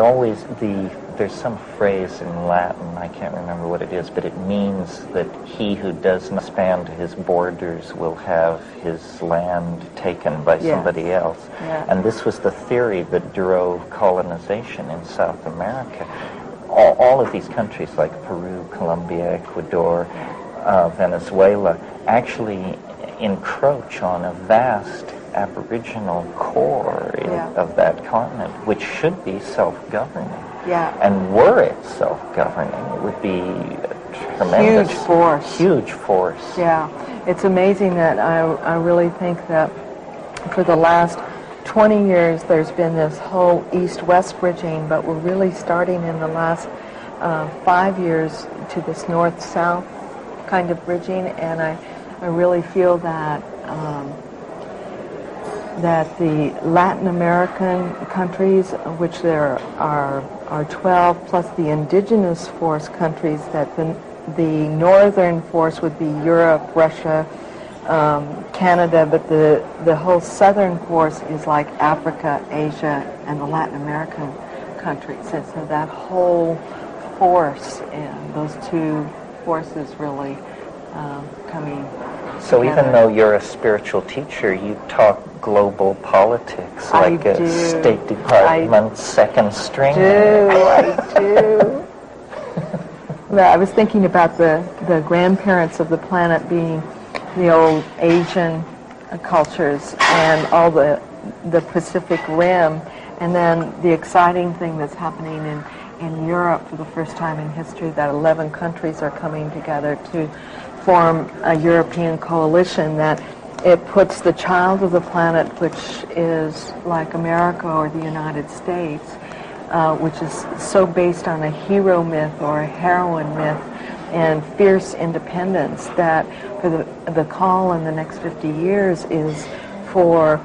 there's some phrase in Latin, I can't remember what it is, but it means that he who does not expand his borders will have his land taken by somebody else. Yeah. And this was the theory that drove colonization in South America. All of these countries like Peru, Colombia, Ecuador, Venezuela actually encroach on a vast Aboriginal core of that continent, which should be self-governing. Yeah. And were it self-governing, it would be a tremendous... Huge force. Yeah. It's amazing that I really think that for the last 20 years there's been this whole east-west bridging, but we're really starting in the last 5 years to this north-south kind of bridging, and I really feel that that the Latin American countries, which there are 12, plus the indigenous force countries, that the northern force would be Europe, Russia, Canada, but the whole southern force is like Africa, Asia, and the Latin American countries. And so that whole force and those two forces really coming So together. even though you're a spiritual teacher, you talk global politics like a State Department second string. I do. I was thinking about the grandparents of the planet being the old Asian cultures and all the Pacific Rim, and then the exciting thing that's happening in Europe for the first time in history, that 11 countries are coming together to form a European coalition that it puts the child of the planet, which is like America or the United States, which is so based on a hero myth or a heroine myth and fierce independence, that for the call in the next 50 years is for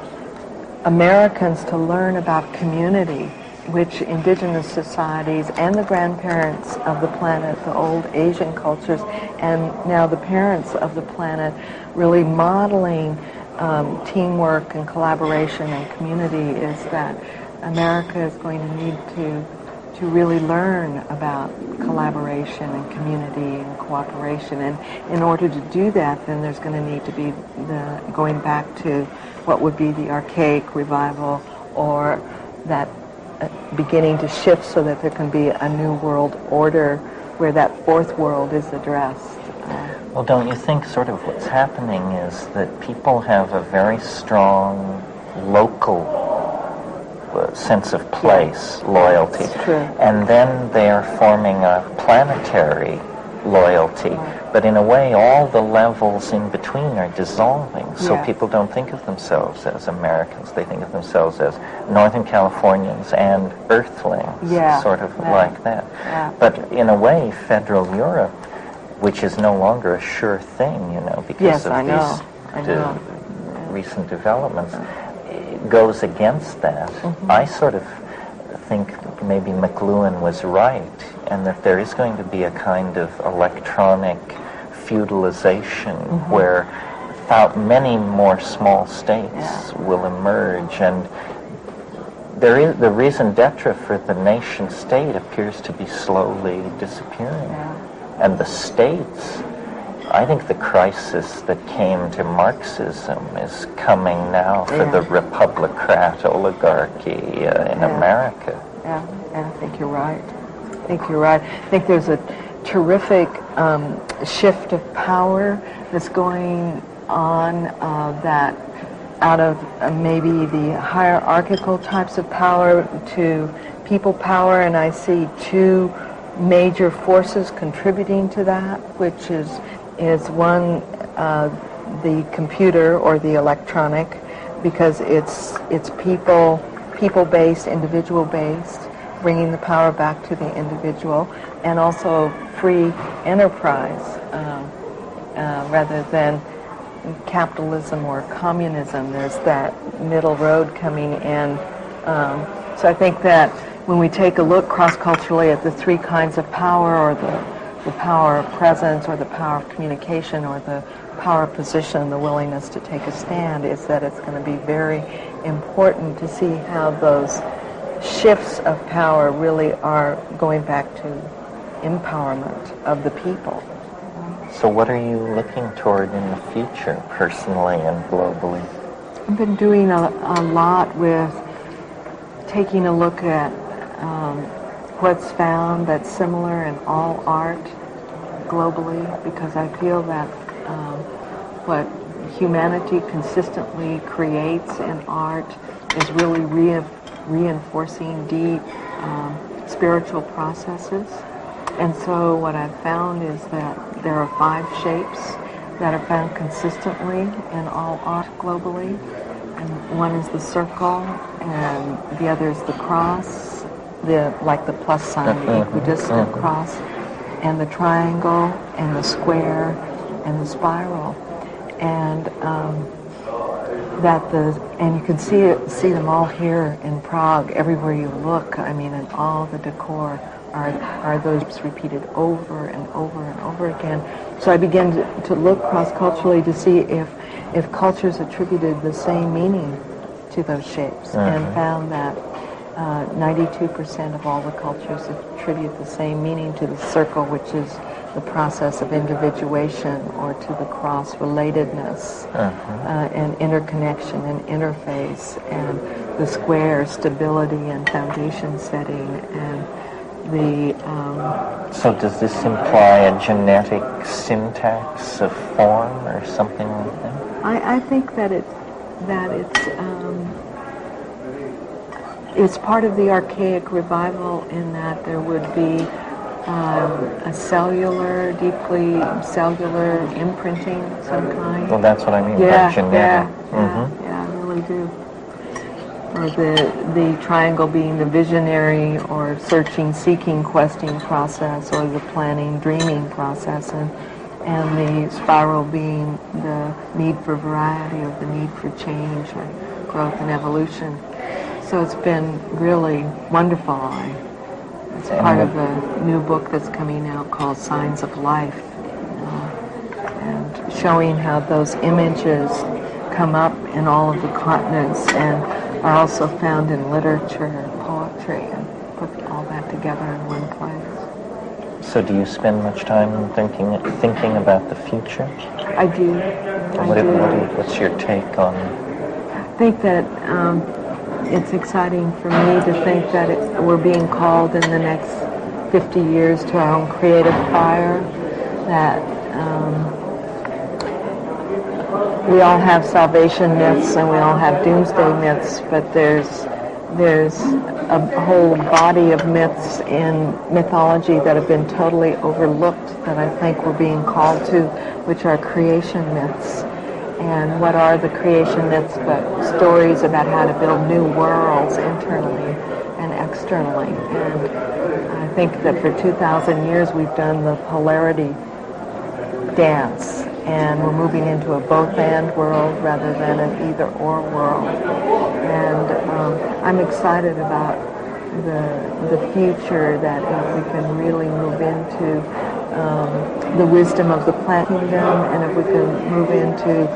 Americans to learn about community, which indigenous societies and the grandparents of the planet, the old Asian cultures, and now the parents of the planet, really modeling teamwork and collaboration and community, is that America is going to need to really learn about collaboration and community and cooperation. And in order to do that, then there's going to need to be going back to what would be the archaic revival, or that beginning to shift so that there can be a new world order where that fourth world is addressed. Well, don't you think sort of what's happening is that people have a very strong local sense of place, loyalty, and then they are forming a planetary loyalty, but in a way all the levels in between are dissolving, so people don't think of themselves as Americans, they think of themselves as Northern Californians and Earthlings, sort of like that. But in a way, federal Europe, which is no longer a sure thing, because of these recent developments, goes against that. I sort of think maybe McLuhan was right, and that there is going to be a kind of electronic feudalization where many more small states will emerge, and the raison d'etre for the nation state appears to be slowly disappearing. And the states, I think the crisis that came to Marxism is coming now for the republicrat oligarchy in America. Yeah, I think you're right. I think there's a terrific shift of power that's going on, that out of maybe the hierarchical types of power to people power, and I see two major forces contributing to that, which is one, the computer or the electronic, because it's people-based, individual-based, bringing the power back to the individual, and also free enterprise rather than capitalism or communism. There's that middle road coming in. So I think that when we take a look cross-culturally at the three kinds of power, or the power of presence, or the power of communication, or the power of position, the willingness to take a stand, is that it's going to be very important to see how those shifts of power really are going back to empowerment of the people. So what are you looking toward in the future, personally and globally? I've been doing a lot with taking a look at what's found that's similar in all art globally, because I feel that what humanity consistently creates in art is really reinforcing deep spiritual processes. And so what I've found is that there are 5 shapes that are found consistently in all art globally. And one is the circle, and the other is the cross, like the plus sign, the equidistant cross, and the triangle, and the square, and the spiral. And and you can see them all here in Prague, everywhere you look. I mean, and all the decor are those repeated over and over and over again. So I began to look cross-culturally to see if cultures attributed the same meaning to those shapes, and found that 92% of all the cultures attribute the same meaning to the circle, which is the process of individuation, or to the cross-relatedness and interconnection and interface, and the square stability and foundation setting, and the So does this imply a genetic syntax of form or something like that? I think that it's part of the archaic revival, in that there would be a cellular, deeply cellular imprinting of some kind. Well, that's what I mean by genetic. Yeah, I really do. Or the triangle being the visionary or searching, seeking, questing process, or the planning, dreaming process, and the spiral being the need for variety, or the need for change, or growth and evolution. So it's been really wonderful. It's part of the new book that's coming out called Signs of Life, and showing how those images come up in all of the continents and are also found in literature and poetry, and put all that together in one place. So do you spend much time thinking about the future? I do. What's your take on? I think that it's exciting for me to think that we're being called in the next 50 years to our own creative fire, that we all have salvation myths and we all have doomsday myths, but there's a whole body of myths in mythology that have been totally overlooked that I think we're being called to, which are creation myths. And what are the creation myths but stories about how to build new worlds internally and externally? And I think that for 2,000 years we've done the polarity dance, and we're moving into a both-and world rather than an either-or world. And I'm excited about the future, that if we can really move into the wisdom of the plant kingdom, and if we can move into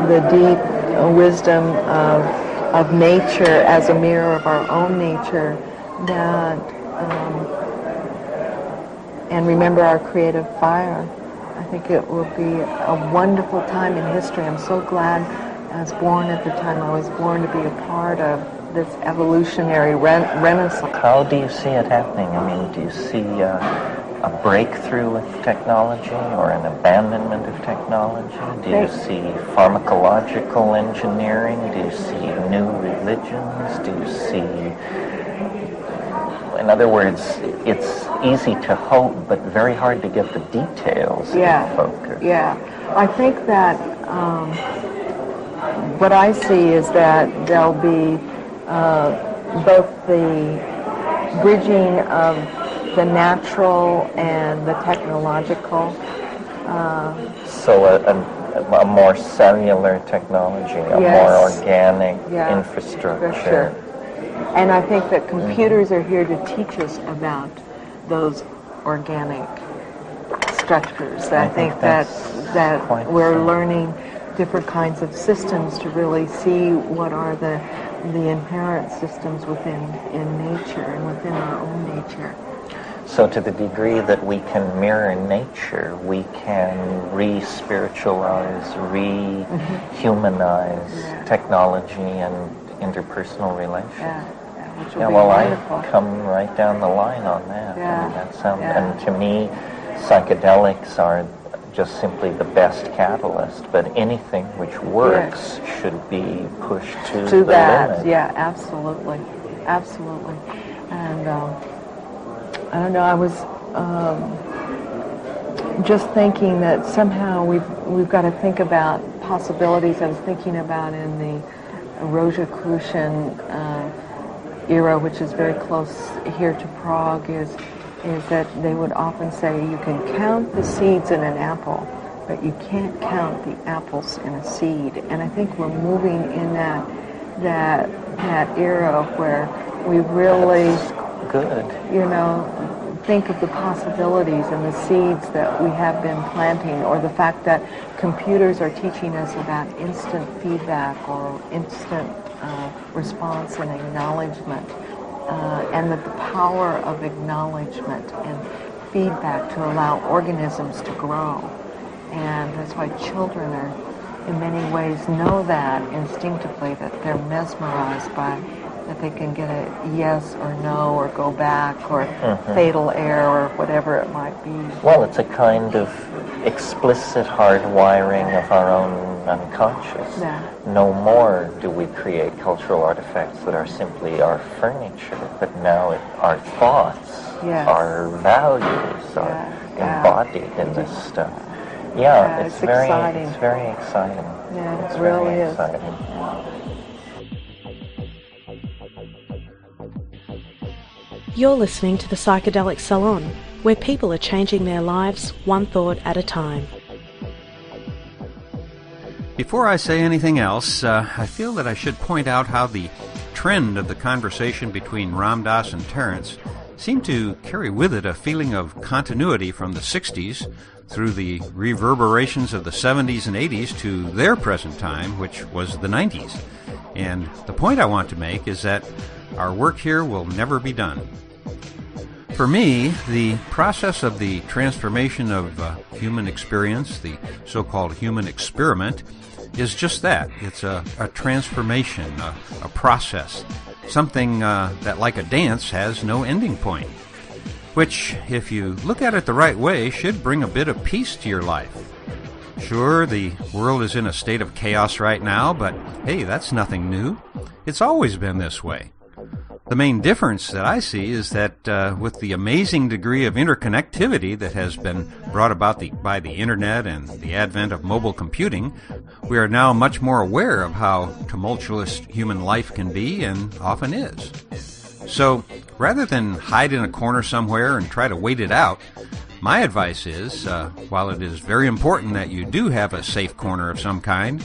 the deep wisdom of nature as a mirror of our own nature, that and remember our creative fire, I think it will be a wonderful time in history. I'm so glad I was born at the time I was born to be a part of this evolutionary renaissance. How do you see it happening? I mean, do you see a breakthrough with technology or an abandonment of technology? Do you see pharmacological engineering? Do you see new religions? Do you see... In other words, it's easy to hope, but very hard to get the details in focus. Yeah, I think that what I see is that there'll be both the bridging of the natural and the technological. So a more cellular technology, a more organic infrastructure. For sure. And I think that computers are here to teach us about those organic structures. I think that we're learning different kinds of systems to really see what are the inherent systems within nature and within our own nature. So to the degree that we can mirror nature, we can re-spiritualize, re-humanize technology and interpersonal relations. I come right down the line on that. I mean, that sounds, and to me, psychedelics are just simply the best catalyst, but anything which works should be pushed to the limit. Yeah, absolutely. And I don't know, I was just thinking that somehow we've got to think about possibilities. I was thinking about in the Rosicrucian era, which is very close here to Prague, is that they would often say you can count the seeds in an apple, but you can't count the apples in a seed. And I think we're moving in that era where we really, think of the possibilities and the seeds that we have been planting, or the fact that computers are teaching us about instant feedback or instant response and acknowledgement, and that the power of acknowledgement and feedback to allow organisms to grow. And that's why children are, in many ways, know that instinctively, that they're mesmerized by, that they can get a yes or no or go back or fatal error or whatever it might be. Well, it's a kind of explicit hardwiring of our own unconscious. Yeah. No more do we create cultural artifacts that are simply our furniture, but now our thoughts, Yes. our values are embodied in this stuff. Yeah, it's it's very exciting. It's very exciting. Yeah, it's it really very is. exciting. You're listening to the Psychedelic Salon, where people are changing their lives one thought at a time. Before I say anything else, I feel that I should point out how the trend of the conversation between Ram Dass and Terence seemed to carry with it a feeling of continuity from the 60s through the reverberations of the 70s and 80s to their present time, which was the 90s. And the point I want to make is that our work here will never be done. For me, the process of the transformation of human experience, the so-called human experiment, is just that. It's a transformation, a process, something that, like a dance, has no ending point, which, if you look at it the right way, should bring a bit of peace to your life. Sure, the world is in a state of chaos right now, but hey, that's nothing new. It's always been this way. The main difference that I see is that with the amazing degree of interconnectivity that has been brought about by the internet and the advent of mobile computing, we are now much more aware of how tumultuous human life can be and often is. So, rather than hide in a corner somewhere and try to wait it out, my advice is, while it is very important that you do have a safe corner of some kind,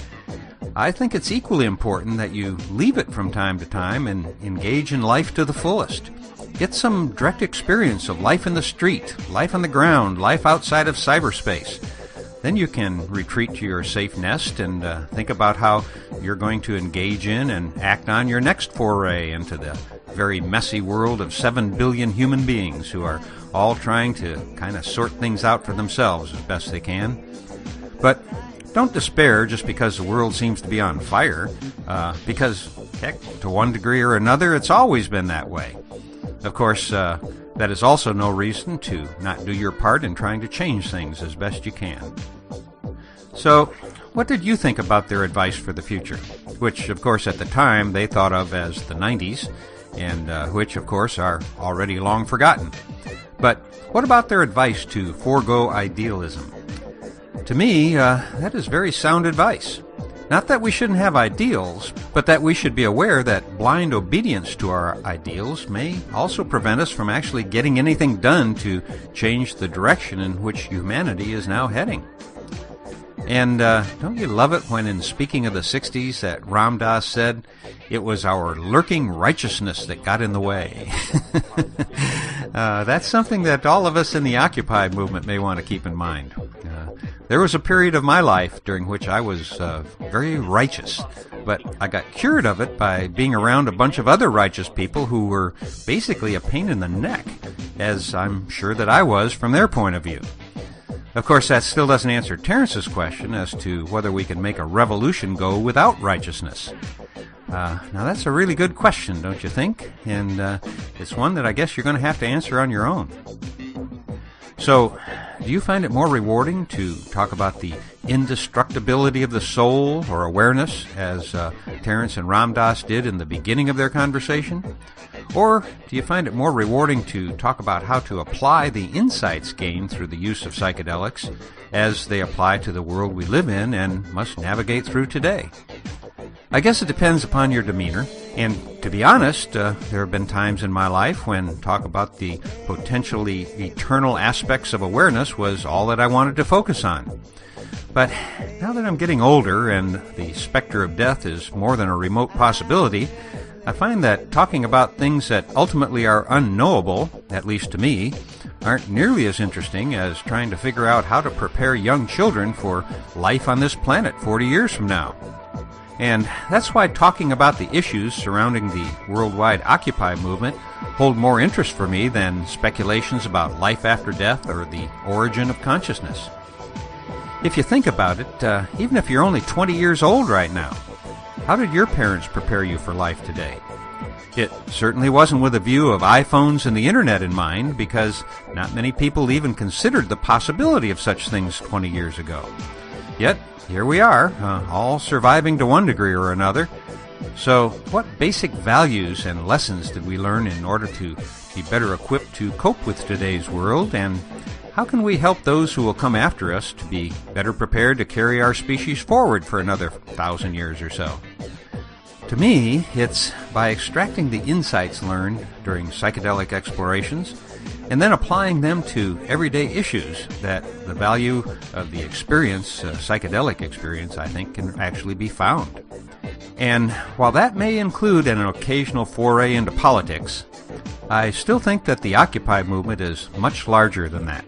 I think it's equally important that you leave it from time to time and engage in life to the fullest. Get some direct experience of life in the street, life on the ground, life outside of cyberspace. Then you can retreat to your safe nest and think about how you're going to engage in and act on your next foray into the very messy world of 7 billion human beings who are all trying to kind of sort things out for themselves as best they can. But don't despair just because the world seems to be on fire, because, heck, to one degree or another, it's always been that way. Of course, that is also no reason to not do your part in trying to change things as best you can. So, what did you think about their advice for the future? Which, of course, at the time they thought of as the 90s, and which, of course, are already long forgotten. But what about their advice to forego idealism? To me, that is very sound advice. Not that we shouldn't have ideals, but that we should be aware that blind obedience to our ideals may also prevent us from actually getting anything done to change the direction in which humanity is now heading. And don't you love it when, in speaking of the 60s, that Ram Dass said, it was our lurking righteousness that got in the way. That's something that all of us in the Occupy movement may want to keep in mind. There was a period of my life during which I was very righteous, but I got cured of it by being around a bunch of other righteous people who were basically a pain in the neck, as I'm sure that I was from their point of view. Of course, that still doesn't answer Terence's question as to whether we can make a revolution go without righteousness. Now, that's a really good question, don't you think? And it's one that I guess you're going to have to answer on your own. So, do you find it more rewarding to talk about the indestructibility of the soul or awareness, as Terence and Ram Dass did in the beginning of their conversation? Or do you find it more rewarding to talk about how to apply the insights gained through the use of psychedelics as they apply to the world we live in and must navigate through today? I guess it depends upon your demeanor, and to be honest, there have been times in my life when talk about the potentially eternal aspects of awareness was all that I wanted to focus on. But now that I'm getting older and the specter of death is more than a remote possibility, I find that talking about things that ultimately are unknowable, at least to me, aren't nearly as interesting as trying to figure out how to prepare young children for life on this planet 40 years from now. And that's why talking about the issues surrounding the worldwide Occupy movement hold more interest for me than speculations about life after death or the origin of consciousness. If you think about it, even if you're only 20 years old right now, how did your parents prepare you for life today? It certainly wasn't with a view of iPhones and the internet in mind, because not many people even considered the possibility of such things 20 years ago. Yet, here we are, all surviving to one degree or another. So, what basic values and lessons did we learn in order to be better equipped to cope with today's world, and how can we help those who will come after us to be better prepared to carry our species forward for another 1,000 years or so? To me, it's by extracting the insights learned during psychedelic explorations and then applying them to everyday issues that the value of the experience, psychedelic experience, I think, can actually be found. And while that may include an occasional foray into politics, I still think that the Occupy movement is much larger than that.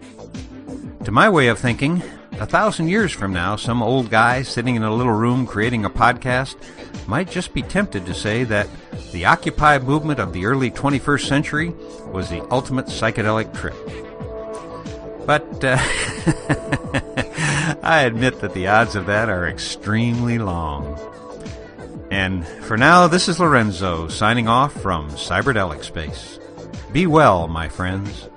To my way of thinking, 1,000 years from now, some old guy sitting in a little room creating a podcast might just be tempted to say that the Occupy movement of the early 21st century was the ultimate psychedelic trip. But I admit that the odds of that are extremely long. And for now, this is Lorenzo signing off from Cyberdelic Space. Be well, my friends.